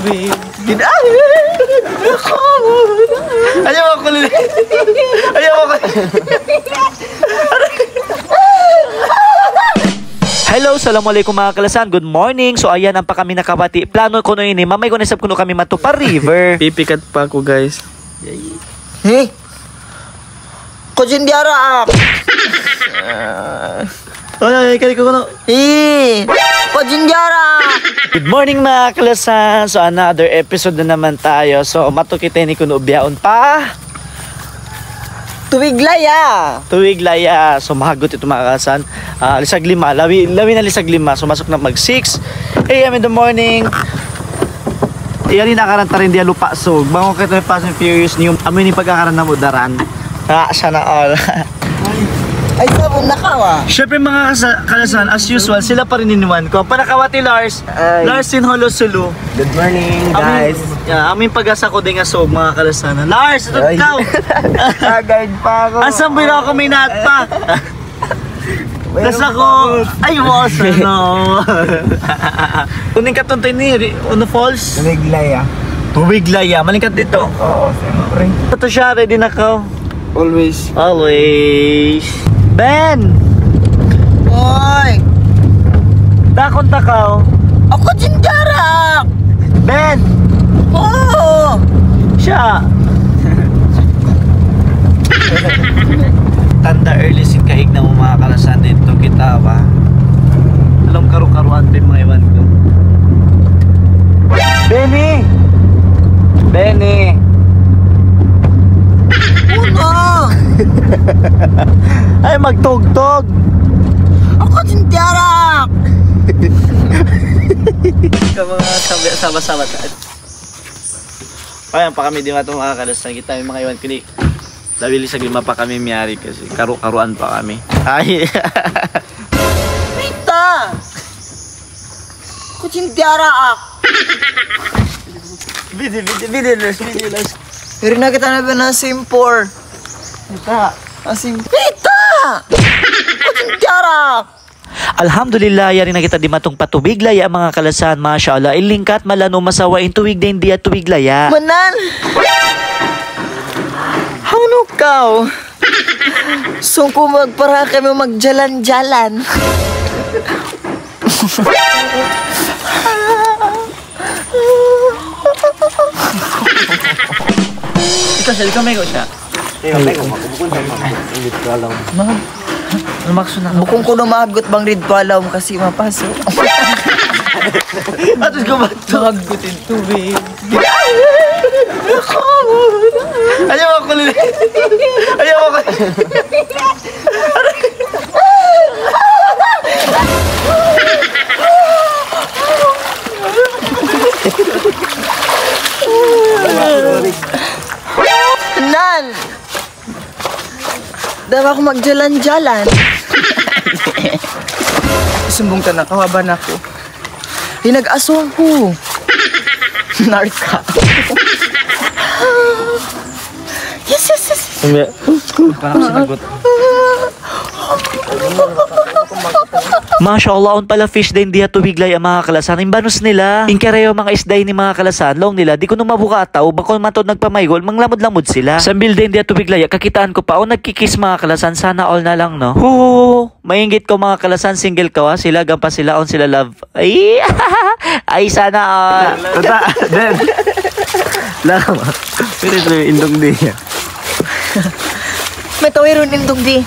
tubig. Ayaw ako nila. Ayaw ako. Hello, assalamualaikum mga kalasan. Good morning. So ayan ang pa kami nakabati. Plano ko no ini. Mamay ko nasab kuno kami matupa river. Pipikat pa ako guys. Hey! Kojindiara ak! Ay, kali ko no. Eh! Kojindiara! Good morning mga kalasan. So another episode na naman tayo. So matukite ni kuno biyaon pa. Tuwiglaya! Tuwig laya. So mahagot ito mga kalasan. Lisag lima. Lawi na lisag lima. So masok na mag 6 AM in the morning. Iyari nakaranta rin diya lupa. So bango kayo Fast and Furious niyo. Amin yung pagkakaran na mudaran. Sana all. Ay, sabon na ka wa! Siyempre mga kalasan, as usual, sila pa rin iniwan ko. Panakawati Lars, Lars in Holo Sulu. Good morning, guys! Aming pag-asa ko din nga sog mga kalasan. Lars, ito ikaw! Guide pa ako! Asan ba ako may naat pa? Tapos ako, ay was, ano? Kuning katuntay ni Uno Falls? Tuwiglaya. Tuwiglaya, malingkat dito. Oo, siyempre. Ito siya, ready na ka? Always. Always. Ben! Oy! Dakon takaw. Ako Kojindiara! Ben! Oo! Siya! Tanda early sin kaig na mo mga kalasan dito kita ba? Alam karu-karuan pa yung mga iwan ko. Benny! Benny! Uno! Ay magtugtog! Ako Kojindiara! Sama-sama. Ayan pa kami di matong mga kalasan. Kita yung mga iwan ko ni Dawili sa lima pa kami miyari kasi karuan pa kami. Ay. Rita! Kojindiara ak! Videos. Pero na kita na ba na simpor? Kita. Asim... Rita! Kojindiara! Alhamdulillah, yari na kita di matong patubig laya mga kalasan. Mashallah, ilingkat malano masawain tuwig din di at tuwig laya. Manan! Hano kaw? Sungko magpara kami magjalan-jalan. Ito siya, ikaw may ko siya. Bukong ko numagot bang rid palawm kasi mapasok. Atos ko ba ito? Magutin tubig. Ayaw ako nila. Ayaw ako. Nan! Daw ako magjalan-jalan. Sumbong ka na, kawaban ako. Hinag-asong ko. Narka. Yes. Parang sinagot. Mashallah, on pala fish din diya tuwiglay ang mga kalasan. Yung banos nila, yung kareo mga isday ni mga kalasan, long nila, di ko nung mabukataw, bako matod nagpamaygol, manglamod-lamod sila. Sambil din diya tuwiglay, kakitaan ko pa, o nagkikis mga kalasan, sana all na lang, no? Maingit ko mga kalasan, single ka, sila, gampa sila, on sila love. Ay, sana all. Tata, Ben. Lama. Pero ito yung indong din. May tawiron indong di.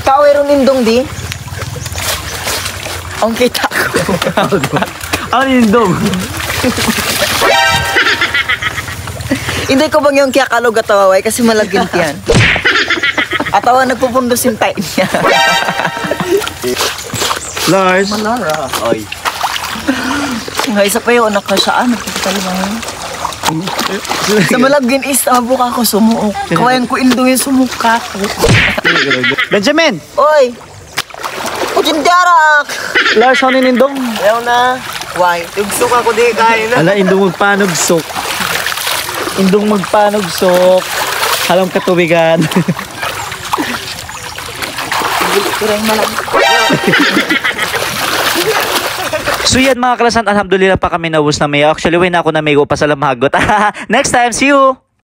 Tawiron indong di. Ang kita ko. Ano yung indong? Hindi ko bang yung kiyakalog at tawaway kasi malagyan yan. At tawa nagpupundosin tayo niya. Lars. Malara. Oy. Nga isa pa yun, nakasaan. Nagpapalimangan. Sa malagyan is, buka ko sumuok. Kawayan ko indong yung sumuka ko. Benjamin! Oy! Kojindiara! Lars, ano yung indong? Ayaw na. Why? Tugsok ako di kain na. Ala, indong magpanugsok. Indong magpanugsok. Halam katubigan. Kurang malam. So yan mga kalasan, alhamdulillah pa kami nawus na may. Actually, wala na ako na may pa sa lamagot. Next time, see you!